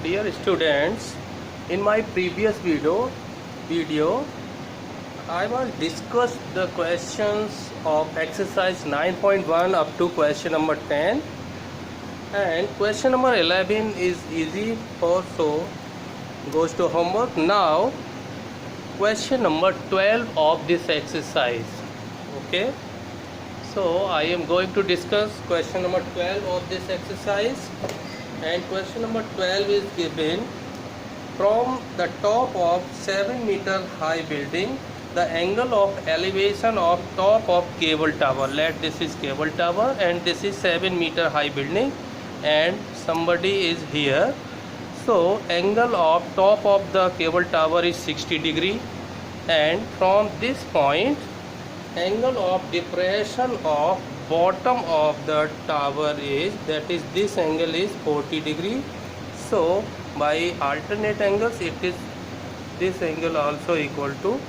Dear students, in my previous video I was discussed the questions of exercise 9.1 up to question number 10, and question number 11 is easy for so goes to homework. Now question number 12 of this exercise. Okay, so I am going to discuss question number 12 of this exercise, and question number 12 is given: from the top of 7-meter high building, the angle of elevation of top of cable tower. Let this is cable tower and this is 7-meter high building and somebody is here. So angle of top of the cable tower is 60 degree, and from this point angle of depression of bottom of the tower is, that is this angle is 40 degree. So by alternate angles it is this angle also equal to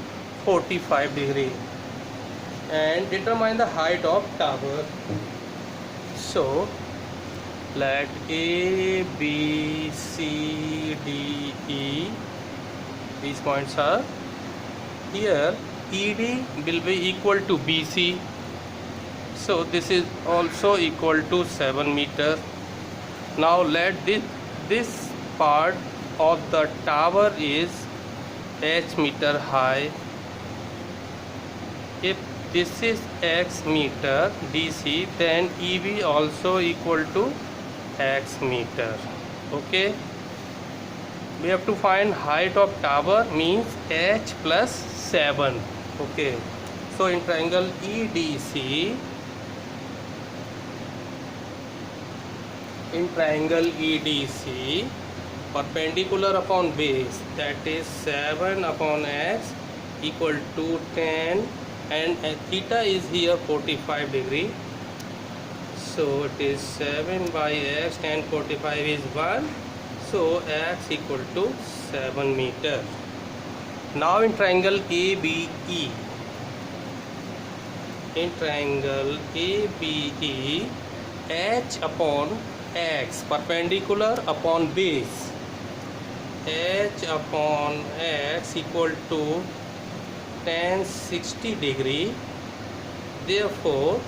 45 degree, and determine the height of tower. So let A, B, C, D, E, these points are here. ED will be equal to BC, so this is also equal to 7 meter. Now let this part of the tower is h meter high. If this is x meter DC, then EB also equal to x meter. Okay, we have to find height of tower, means h plus 7. Okay, so in triangle EDC, perpendicular upon base, that is 7 upon x equal to 10, and theta is here 45 degree. So it is 7 by x, and 45 is 1, so x equal to 7 meter. Now in triangle ABE, h upon x, perpendicular upon base, h upon x equal to tan 60 degree. Therefore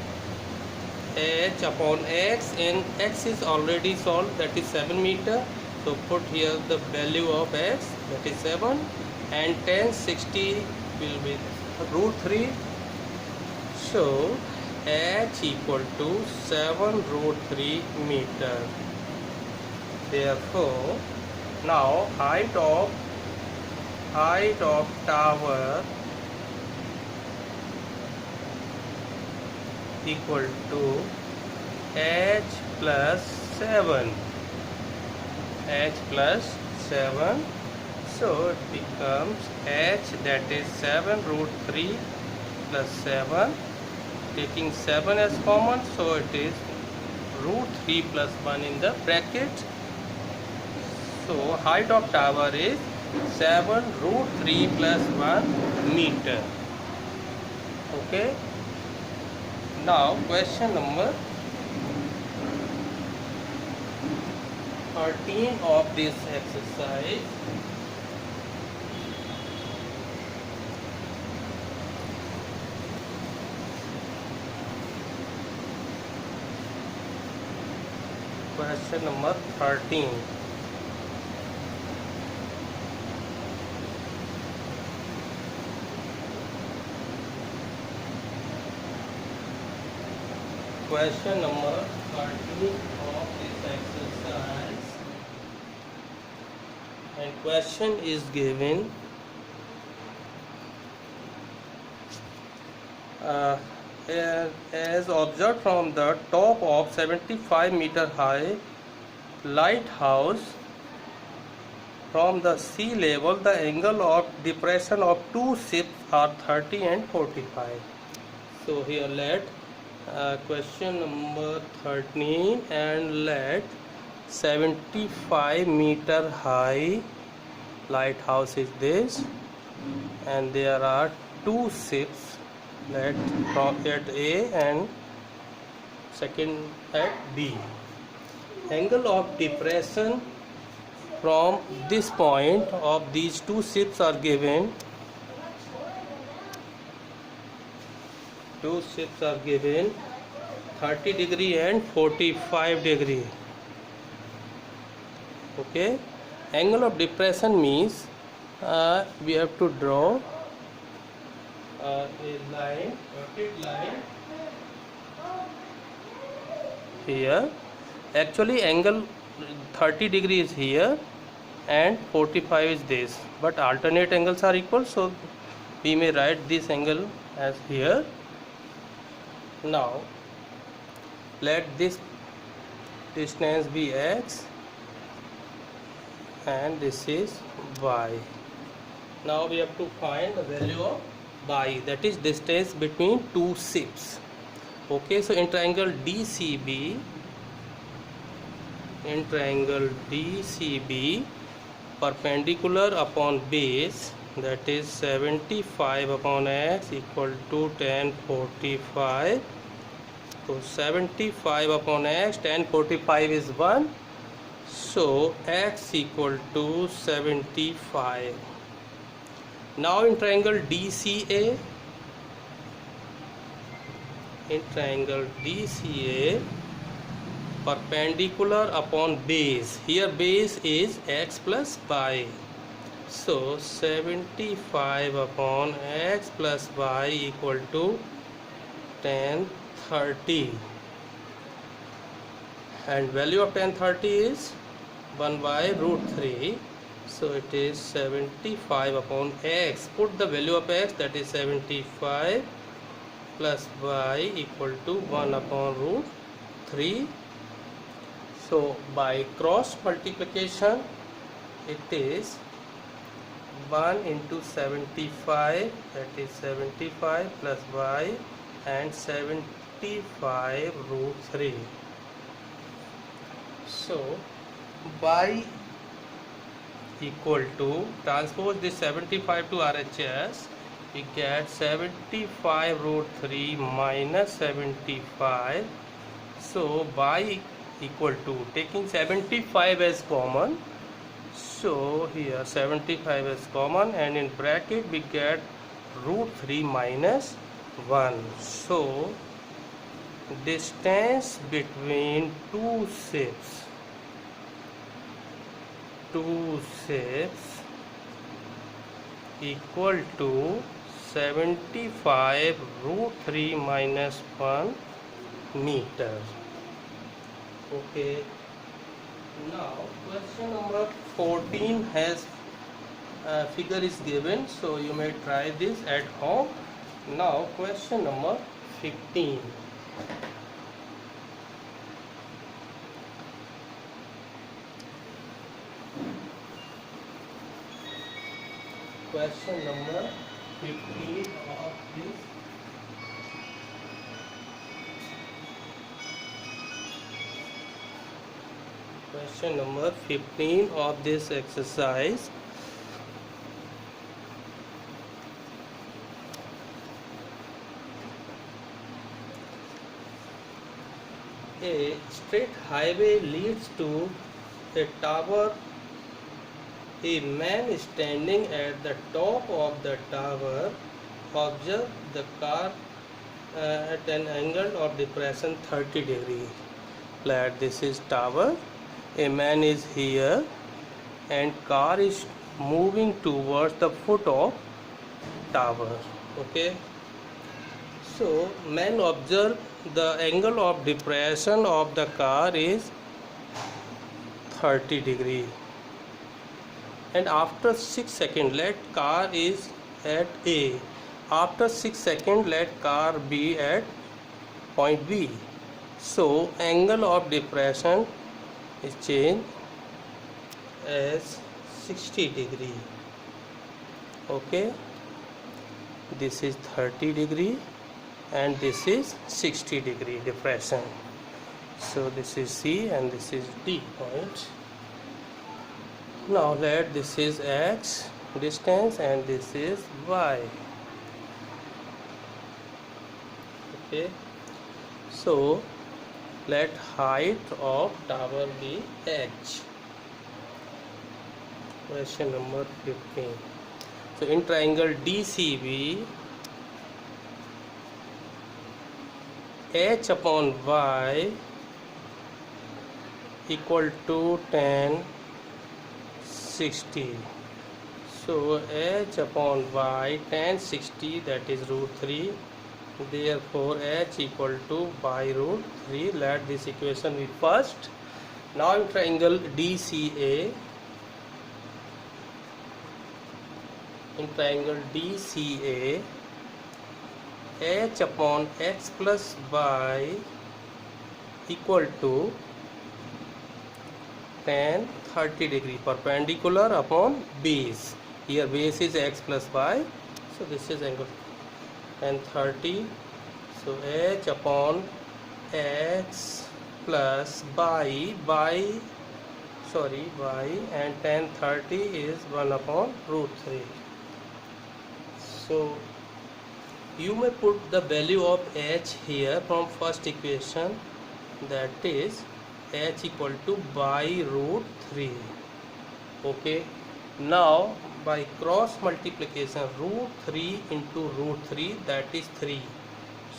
h upon x, and x is already solved, that is 7 meter. So put here the value of x, that is 7, and tan 60 will be √3. So h equal to 7 √3 meter. Therefore now height of tower equal to h plus 7. So it becomes h, that is 7 √3 plus 7, taking 7 as common, so it is √3 plus 1 in the bracket. So height of tower is 7 √3 plus 1 meter. Okay, now question number 13 of this exercise. Question number 13. Question number 13 of this exercise, and question is given: as observed from the top of 75-meter high lighthouse, from the sea level the angle of depression of two ships are 30 and 45. So here let question number 13, and let 75-meter high lighthouse is this, and there are two ships, let from at A and second at B. Angle of depression from this point of these two ships are given. Two ships are given 30 degree and 45 degree. Okay, angle of depression means we have to draw a line, dotted line here. Actually angle 30 degree is here and 45 is this, but alternate angles are equal, so we may write this angle as here. Now let this distance be x and this is y. Now we have to find the value of y, that is distance between two ships. Okay, so in triangle DCB, perpendicular upon base, that is 75 upon x equal to tan 45. So 75 upon x, tan 45 is 1, so x equal to 75. Now in triangle DCA, perpendicular upon base, here base is x plus y, so 75 upon x plus y equal to tan 30, and value of tan 30 is 1 by root 3, so it is 75 upon x. Put the value of x, that is 75 plus y equal to 1 upon root 3. So by cross multiplication it is 1 into 75, that is 75 plus y and 75 root 3. So y equal to, transpose this 75 to RHS, we get 75 root 3 minus 75. So y equal to, taking 75 as common, so here 75 is common, and in bracket we get root 3 minus 1. So distance between two ships equal to 75 root 3 minus 1 meter. Okay, now question number 14 has figure is given, so you may try this at home. Now question number 15. Question number 15 of this question number 15 of this exercise. A straight highway leads to a tower. A man is standing at the top of the tower. Observe the car at an angle of depression 30 degree. Let this is tower. A man is here and car is moving towards the foot of tower. Okay, so man observe the angle of depression of the car is 30 degree, and after 6 seconds let car is at A. After 6 seconds let car be at point B. So angle of depression is changed as 60 degree. Okay, this is 30 degree and this is 60 degree depression. So this is C and this is D point. Now let this is X distance and this is Y. Okay, so let height of tower be H. Question number 15. So in triangle DCB, h upon y equal to tan 60. So h upon y tan 60, that is root 3. Therefore h equal to by root 3. Let this equation be first. Now in triangle DCA, h upon x plus y equal to tan 30 degree perpendicular upon base. Here base is x plus y, so this is angle tan 30. So h upon x plus y and tan 30 is 1 upon root 3. So you may put the value of h here from first equation, that is h equal to by root 3. Okay, now by cross multiplication, root 3 into root 3, that is 3.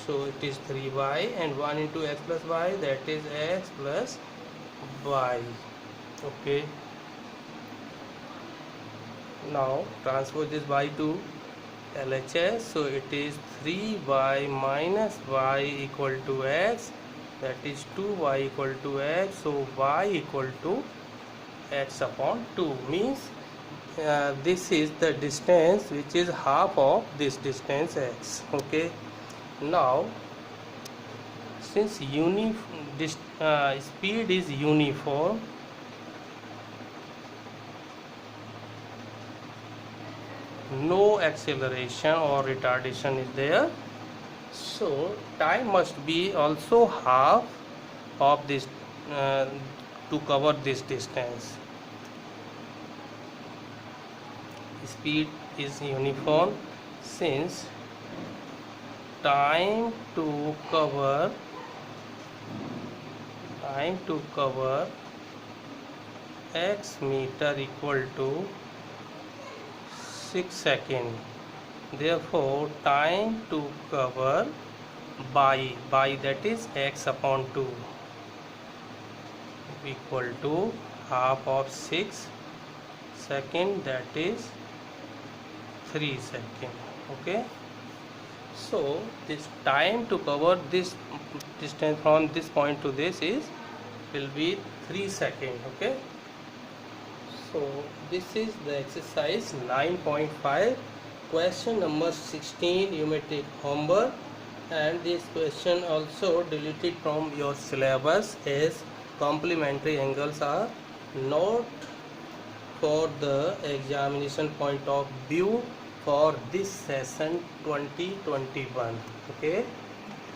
So it is 3y, and 1 into x plus y, that is x plus y. Okay, now transpose this y to LHS, so it is 3y minus y equal to x, that is 2y equal to x. So y equal to x upon 2, means this is the distance which is half of this distance x. Okay, now since speed is uniform, no acceleration or retardation is there, so time must be also half of this to cover this distance. Speed is uniform, since time to cover x meter equal to 6 seconds. Therefore time to cover by that is x upon 2 equal to half of 6 seconds, that is 3 seconds. Okay, so this time to cover this distance from this point to this will be 3 seconds. Okay, so this is the exercise 9.5. Question number 16 you may take homework, and this question also deleted from your syllabus, as complementary angles are not for the examination point of view for this session 2021. Okay.